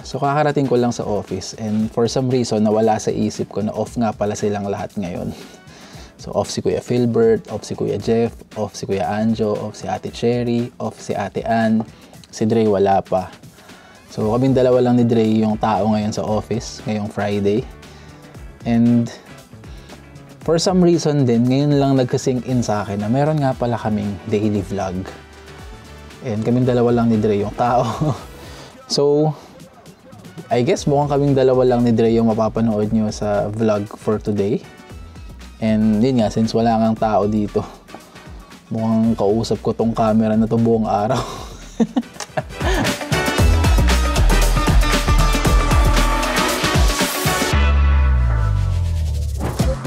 So kakarating ko lang sa office and for some reason nawala sa isip ko na off nga pala silang lahat ngayon. So off si Kuya Philbert, off si Kuya Jeff, off si Kuya Anjo, off si Ate Cherry, off si Ate Ann, si Dre wala pa. So kaming dalawa lang ni Dre yung tao ngayon sa office ngayong Friday. And for some reason din, ngayon lang nagka-sink in sa akin na meron nga pala kaming daily vlog. And kaming dalawa lang ni Dre yung tao. So I guess mukhang kaming dalawa lang ni Dre yung mapapanood nyo sa vlog for today. And yun nga, since wala ngang tao dito, mukhang kausap ko tong camera na to buong araw.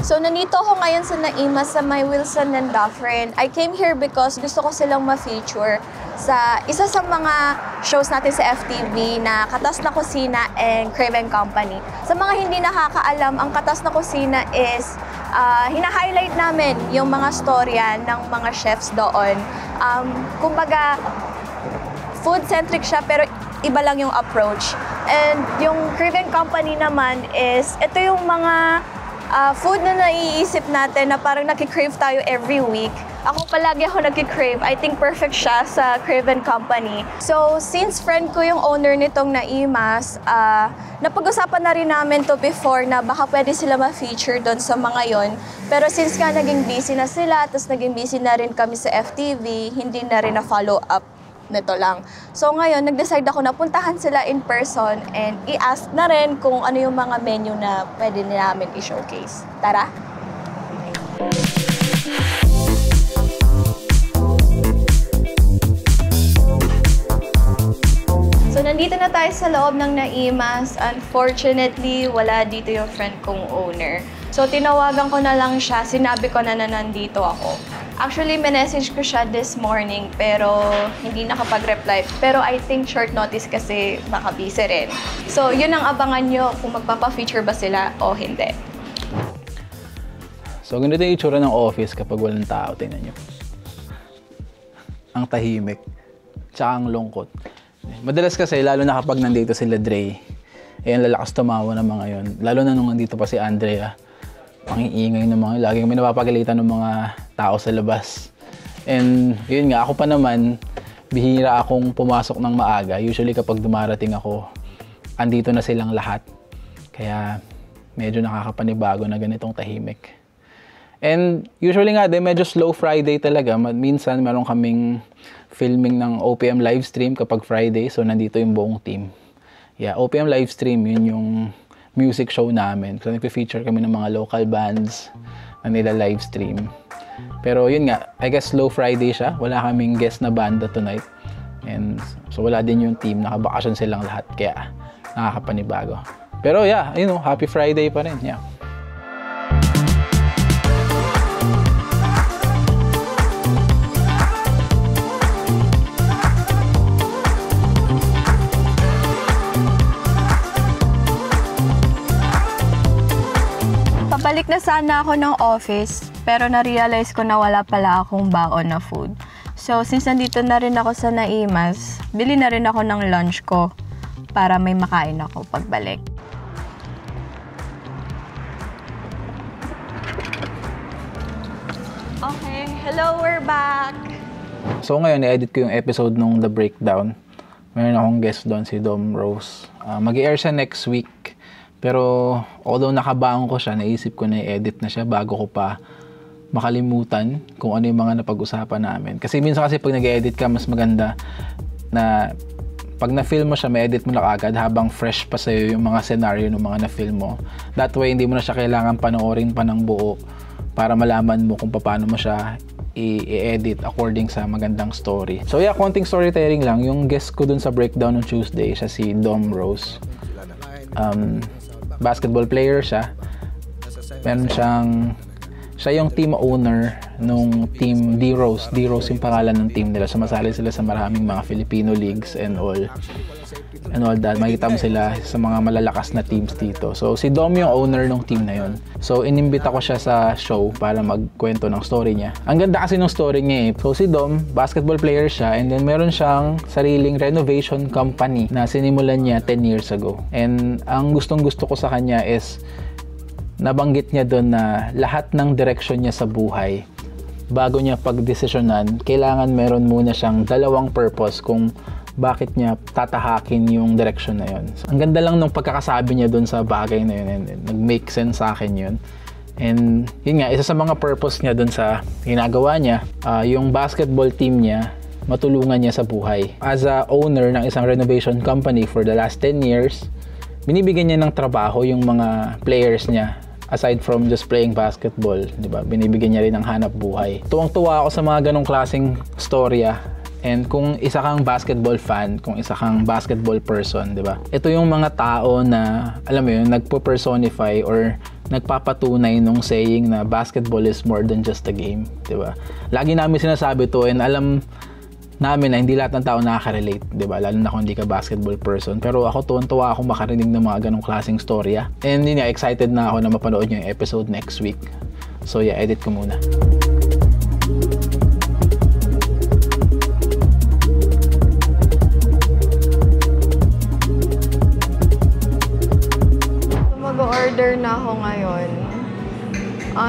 So, nandito ako ngayon sa Naimas sa may Wilson and Dufferin. I came here because gusto ko silang ma-feature sa isa sa mga shows natin sa FTV na Katas na Kusina and Craven Company. Sa mga hindi nakakaalam, ang Katas na Kusina is hina-highlight namin yung mga storya ng mga chefs doon. Kumbaga, food-centric siya pero iba lang yung approach. And yung Craven Company naman is, ito yung mga food na naiisip natin na parang nakikrave tayo every week. Ako palagi ako nakikrave. I think perfect siya sa Craven Company. So, since friend ko yung owner nitong Naimas, napag-usapan na rin namin to before na baka pwede sila ma-feature doon sa mga yon. Pero since nga naging busy na sila, tapos naging busy na rin kami sa FTV, hindi na rin na-follow up nito lang. So ngayon, nag-decide ako na puntahan sila in person and i-ask na rin kung ano yung mga menu na pwede namin i-showcase. Tara! So nandito na tayo sa loob ng Naimas. Unfortunately, wala dito yung friend kong owner. So tinawagan ko na lang siya, sinabi ko na nandito ako. Actually, message ko siya this morning pero hindi nakapag-reply. Pero I think short notice kasi baka busy rin. So, yun ang abangan nyo kung magpapa-feature ba sila o hindi. So, ganito yung itsura ng office kapag walang tao. Tingnan nyo. Ang tahimik. Tsaka ang lungkot. Madalas kasi, lalo na kapag nandito sila Dre, ayan, lalakas tumawa ng mga yun. Lalo na nung nandito pa si Andrea. Pangiingay ng mga, lagi kami napapagalitan ng mga tao sa labas. And yun nga, ako pa naman, bihira akong pumasok ng maaga. Usually kapag dumarating ako, andito na silang lahat. Kaya medyo nakakapanibago na ganitong tahimik. And usually nga din, medyo slow Friday talaga. Minsan meron kaming filming ng OPM livestream kapag Friday. So nandito yung buong team. Yeah, OPM livestream, yun yung music show namin. So nagpe-feature kami ng mga local bands na nila live stream. Pero yun nga, I guess slow Friday siya. Wala kaming guest na banda tonight. And so wala din yung team. Nakabakasyon silang lahat. Kaya nakakapanibago. Pero yeah, you know, happy Friday pa rin. Yeah. Balik na sana ako ng office, pero na-realize ko na wala pala akong baon na food. So, since nandito na rin ako sa Naimas, bili na rin ako ng lunch ko para may makain ako pagbalik. Okay, hello, we're back! So ngayon, i-edit ko yung episode nung The Breakdown. Meron akong guest doon, si Dom Rose. Mag-i-air siya next week. Pero although nakabaon ko siya, naisip ko na i-edit na siya bago ko pa makalimutan kung ano yung mga napag-usapan namin. Kasi minsan kasi pag nag-edit ka, mas maganda na pag na-film mo siya, ma-edit mo na agad habang fresh pa sa'yo yung mga scenario ng mga na-film mo. That way, hindi mo na siya kailangan panoorin pa ng buo para malaman mo kung paano mo siya i-edit according sa magandang story. So yeah, konting storytelling lang. Yung guest ko dun sa Breakdown ng Tuesday, siya si Dom Rose. Basketball player siya. Meron siya yung team owner nung team D-Rose. D-Rose yung pangalan ng team nila. Sumasali sila sa maraming mga Filipino leagues and all. and all that. Makikita mo sila sa mga malalakas na teams dito. So si Dom yung owner ng team na yun. So inimbita ko siya sa show para magkwento ng story niya. Ang ganda kasi ng story niya eh. So si Dom, basketball player siya, and then meron siyang sariling renovation company na sinimulan niya 10 years ago. And ang gustong-gusto ko sa kanya is nabanggit niya doon na lahat ng direksyon niya sa buhay, bago niya pagdesisyonan, kailangan meron muna siyang dalawang purpose kung bakit niya tatahakin yung direction na yun. So, ang ganda lang ng pagkakasabi niya dun sa bagay na yun, and nag-make sense sa akin yun. And yun nga, isa sa mga purpose niya dun sa ginagawa niya, yung basketball team niya, matulungan niya sa buhay. As a owner ng isang renovation company for the last 10 years, binibigyan niya ng trabaho yung mga players niya. Aside from just playing basketball, di ba? Binibigyan niya rin ng hanap buhay. Tuwang-tuwa ako sa mga ganong klaseng storya. And kung isa kang basketball fan, kung isa kang basketball person, di ba? Ito yung mga tao na, alam mo yun, nagpo-personify or nagpapatunay nung saying na basketball is more than just a game, di ba? Lagi namin sinasabi to, and alam namin na hindi lahat ng tao nakaka-relate, di ba? Lalo na kung hindi ka basketball person. Pero ako, tuwan-tuwa akong makarinig ng mga ganong klaseng storya. And yun nga, excited na ako na mapanood yung episode next week. So yeah, edit ko muna. Mag-order na ako ngayon.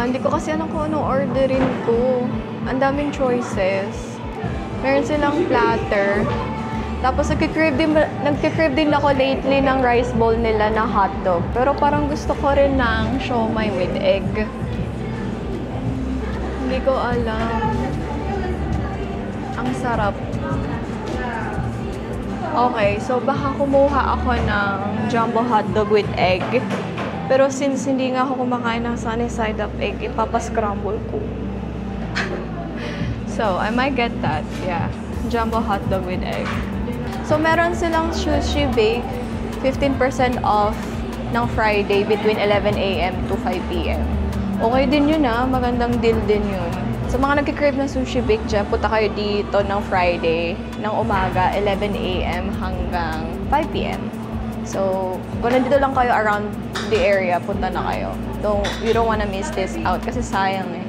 Hindi ko kasi alam kung anong orderin ko. Ang daming choices. Meron silang platter. Tapos nagkikrave din ako lately ng rice bowl nila na hotdog. Pero parang gusto ko rin ng siomai with egg. Hindi ko alam. Ang sarap. Okay, so baka kumuha ako ng jumbo hotdog with egg. Pero since hindi nga ako kumakain ng sunny side up egg, ipapascramble ko. So, I might get that. Yeah. Jumbo hotdog with egg. So, meron silang sushi bake. 15% off ng Friday between 11 a.m. to 5 p.m. Okay din yun Magandang deal din yun. Sa mga nagkikrave ng sushi bake dyan, punta kayo dito ng Friday ng umaga, 11 a.m. hanggang 5 p.m. So, kung nandito lang kayo around the area, punta na kayo. You don't wanna miss this out kasi sayang eh.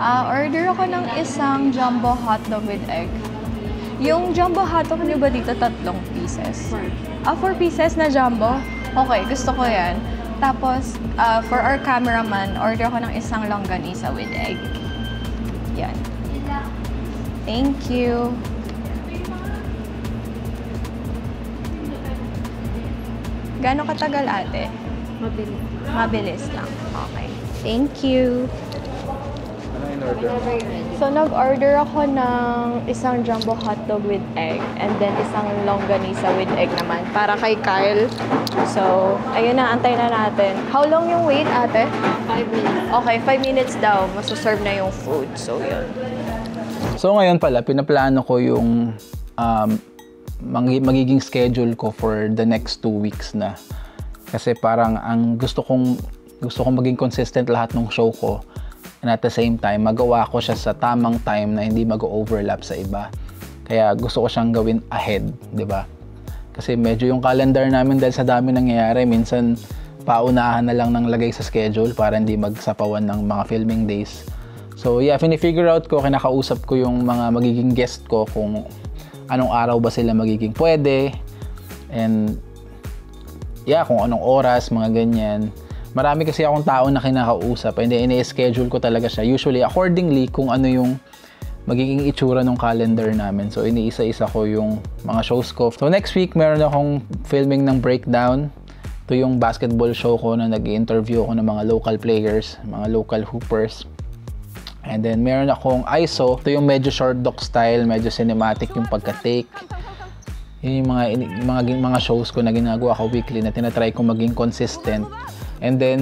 Order ako ng isang jumbo hotdog with egg. Yung jumbo hotdog nyo ba dito 3 pieces? 4 pieces na jumbo? Okay, gusto ko yan. Tapos, for our cameraman, order ako ng isang longganisa with egg. Yan. Thank you. Gaano katagal ate? Mabilis. Mabilis lang. Okay. Thank you. Whenever you're ready. So, nag-order ako ng isang jumbo hotdog with egg and then isang longganisa with egg naman para kay Kyle. So, ayun na, antay na natin. How long yung wait, ate? 5 minutes. Okay, 5 minutes daw. Masaserve na yung food. So, yun. So ngayon pala, pinaplano ko yung magiging schedule ko for the next 2 weeks na. Kasi parang ang gusto kong maging consistent lahat ng show ko. And at the same time, magawa ko siya sa tamang time na hindi mag-overlap sa iba. Kaya gusto ko siyang gawin ahead, di ba? Kasi medyo yung calendar namin dahil sa dami nangyayari, minsan paunahan na lang ng lagay sa schedule para hindi magsapawan ng mga filming days. So yeah, fini-figure out ko, kinakausap ko yung mga magiging guest ko kung anong araw ba sila magiging pwede. And yeah, kung anong oras, mga ganyan. Marami kasi akong tao na kinakausap and then ini-schedule ko talaga siya. Usually, accordingly, kung ano yung magiging itsura ng calendar namin. So, iniisa-isa ko yung mga shows ko. So, next week, meron akong filming ng breakdown. Ito yung basketball show ko na nag-interview ako ng mga local players, mga local hoopers. And then, meron akong ISO. Ito yung medyo short doc style, medyo cinematic yung pagka-take. Yun yung mga shows ko na ginagawa ko weekly na tinatry ko maging consistent. And then,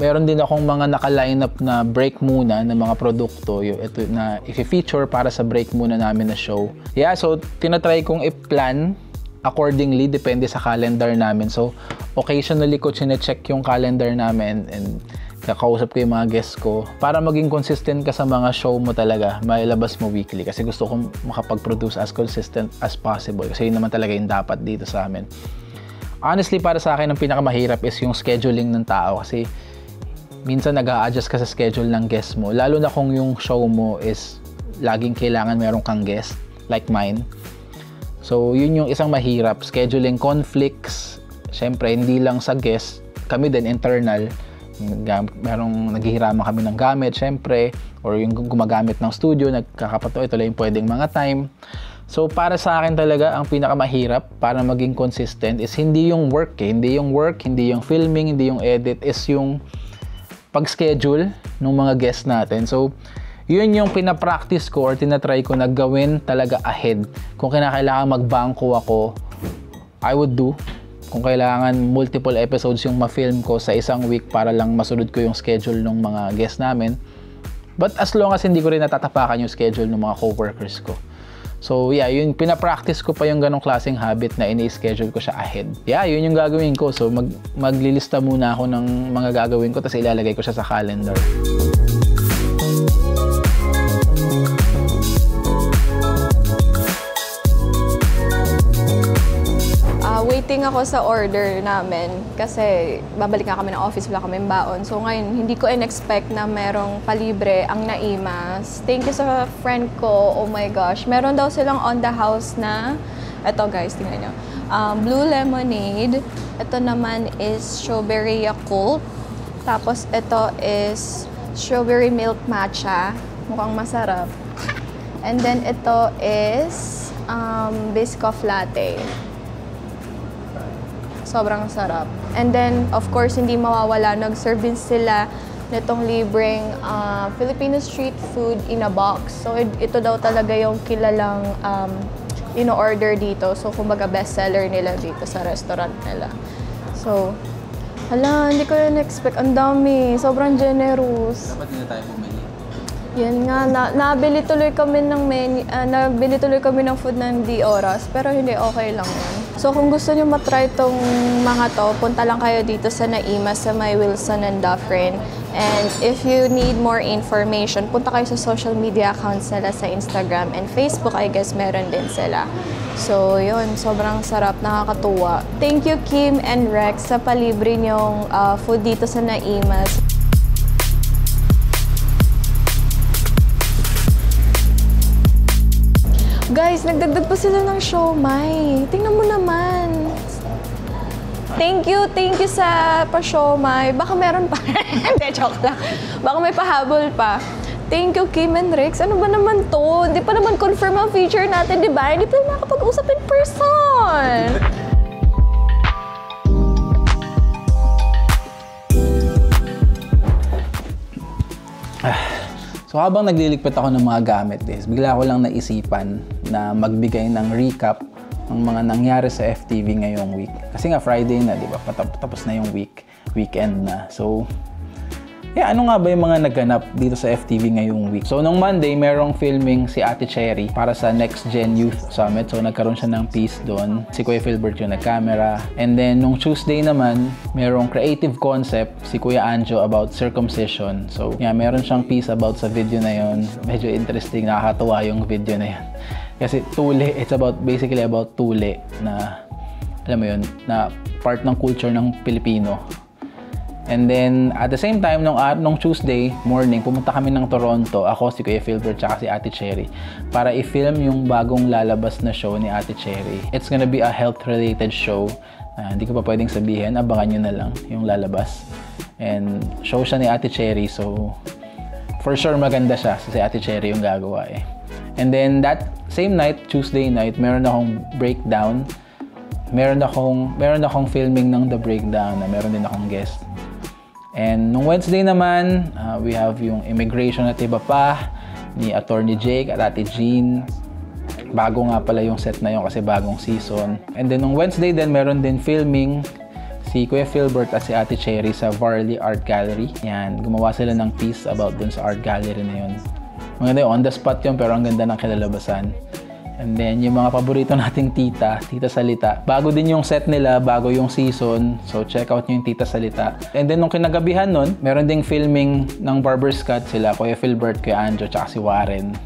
meron din akong mga naka-line up na break muna ng mga produkto ito na i-feature para sa break muna namin na show. Yeah, so tinatry kong i-plan accordingly, depende sa calendar namin. So, occasionally ko chine-check yung calendar namin and kakausap ko yung mga guests ko para maging consistent ka sa mga show mo talaga, mailabas mo weekly kasi gusto kong makapag-produce as consistent as possible kasi yun naman talaga yung dapat dito sa amin. Honestly, para sa akin, ang pinakamahirap is yung scheduling ng tao kasi minsan nag-a-adjust ka sa schedule ng guest mo, lalo na kung yung show mo is laging kailangan meron kang guest like mine. So yun yung isang mahirap, scheduling conflicts. Syempre hindi lang sa guest, kami din internal, merong naghihiraman kami ng gamit syempre, or yung gumagamit ng studio, nagkakapato, ito lang yung pwedeng mga time. So para sa akin talaga, ang pinakamahirap para maging consistent is hindi yung work hindi yung work, hindi yung filming, hindi yung edit, is yung pag-schedule ng mga guests natin. So yun yung pinapractice ko or tinatry ko na gawin talaga ahead. Kung kinakailangan magbangko ako, I would do. Kung kailangan multiple episodes yung ma-film ko sa isang week para lang masunod ko yung schedule ng mga guests namin. But as long as hindi ko rin natatapakan yung schedule ng mga co-workers ko. So yeah, yun, pinapractice ko pa yung ganong klaseng habit na ini-schedule ko siya ahead. Yeah, yun yung gagawin ko. So maglilista muna ako ng mga gagawin ko tapos ilalagay ko siya sa calendar. Waiting ako sa order namin kasi babalik nga kami ng office, wala kaming baon. So ngayon, hindi ko in-expect na merong palibre ang Naimas. Thank you sa friend ko, oh my gosh. Meron daw silang on the house na, eto guys, tingnan nyo. Blue lemonade. Ito naman is strawberry Yakult. Tapos ito is strawberry milk matcha. Mukhang masarap. And then ito is Biscoff latte. Sobrang sarap. And then, of course, hindi mawawala. Nag-serve din sila nitong libreng Filipino street food in a box. So, ito daw talaga yung kilalang ino-order dito. So, kumbaga bestseller nila dito sa restaurant nila. So, hala, hindi ko yun expect. Ang dami. Sobrang generous. Dapat hindi na tayo bumili. Yan nga, nabili tuloy kami ng food ng di oras, pero hindi, okay lang yun. So kung gusto nyo matry tong mga to, punta lang kayo dito sa Naimas sa may Wilson and Dufferin. And if you need more information, punta kayo sa social media accounts nila sa Instagram and Facebook, I guess meron din sila. So yun, sobrang sarap, nakakatuwa. Thank you Kim and Rex sa palibre nyong food dito sa Naimas. Guys, nagdagdag pa sila ng siomai. Tingnan mo naman. Thank you sa pa-siomai. Baka meron pa. Hindi, joke lang. Baka may pahabol pa. Thank you, Kim and Rex. Ano ba naman to? Hindi pa naman confirm ang feature natin, di ba? Hindi pa nakapag-usap in person. So habang nagliligpit ako ng mga gamit, bigla ko lang naisipan na magbigay ng recap ng mga nangyari sa FTV ngayong week. Kasi nga Friday na, di ba? Tapos na yung weekend na. So, yeah, ano nga ba yung mga nagganap dito sa FTV ngayong week? So, nung Monday, merong filming si Ate Cherry para sa Next Gen Youth Summit. So, nagkaroon siya ng piece doon. Si Kuya Philbert yung nag-camera. And then, nung Tuesday naman, merong creative concept si Kuya Anjo about circumcision. So, yeah, meron siyang piece about sa video na yon. Medyo interesting, nakakatuwa yung video na yan. Kasi tule, it's basically about tule na, alam mo yun, na part ng culture ng Pilipino. And then, at the same time, nung Tuesday morning, pumunta kami ng Toronto. Ako, si Kuya Philbert, tsaka si Ate Cherry para i-film yung bagong lalabas na show ni Ate Cherry. It's gonna be a health-related show. Hindi ko pa pwedeng sabihin. Abangan nyo na lang yung lalabas. And show siya ni Ate Cherry. So, for sure maganda siya. Si Ate Cherry yung gagawa eh. And then, that same night, Tuesday night, meron akong breakdown. Meron akong filming ng The Breakdown na meron din akong guest. And nung Wednesday naman, we have yung immigration at iba pa ni Attorney Jake at Ate Jean. Bago nga pala yung set na yun kasi bagong season. And then nung Wednesday din, meron din filming si Kuya Philbert at si Ate Cherry sa Varley Art Gallery. Yan, gumawa sila ng piece about dun sa art gallery na yun. Maganda yun, on the spot yun pero ang ganda ng kilalabasan. And then, yung mga paborito nating Tita Salita. Bago din yung set nila, bago yung season. So, check out nyo yung Tita Salita. And then, nung kinagabihan nun, meron ding filming ng Barber's Cut sila, Kuya Philbert, Kuya Anjo, tsaka si Warren.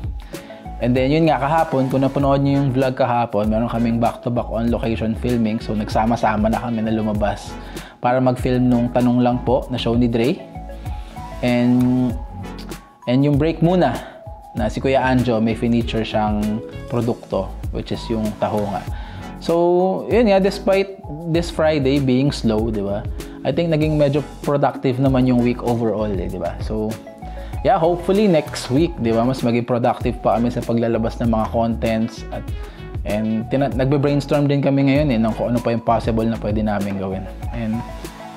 And then, yun nga, kahapon, kung napanood nyo yung vlog kahapon, meron kaming back-to-back on-location filming. So, nagsama-sama na kami na lumabas para mag-film nung Tanong Lang Po na show ni Dre. And yung break muna, na si Kuya Anjo may finiture siyang produkto, which is yung tahonga. So, yun nga, despite this Friday being slow, di ba? I think naging medyo productive naman yung week overall, di ba? So, yeah, hopefully next week, di ba, mas maging productive pa kami sa paglalabas ng mga contents and nagbe-brainstorm din kami ngayon ng kung ano pa yung possible na pwede namin gawin. And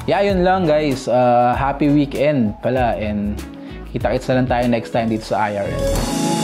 yeah, yun lang guys. Happy weekend pala and kita-kits na lang tayo next time dito sa IRL.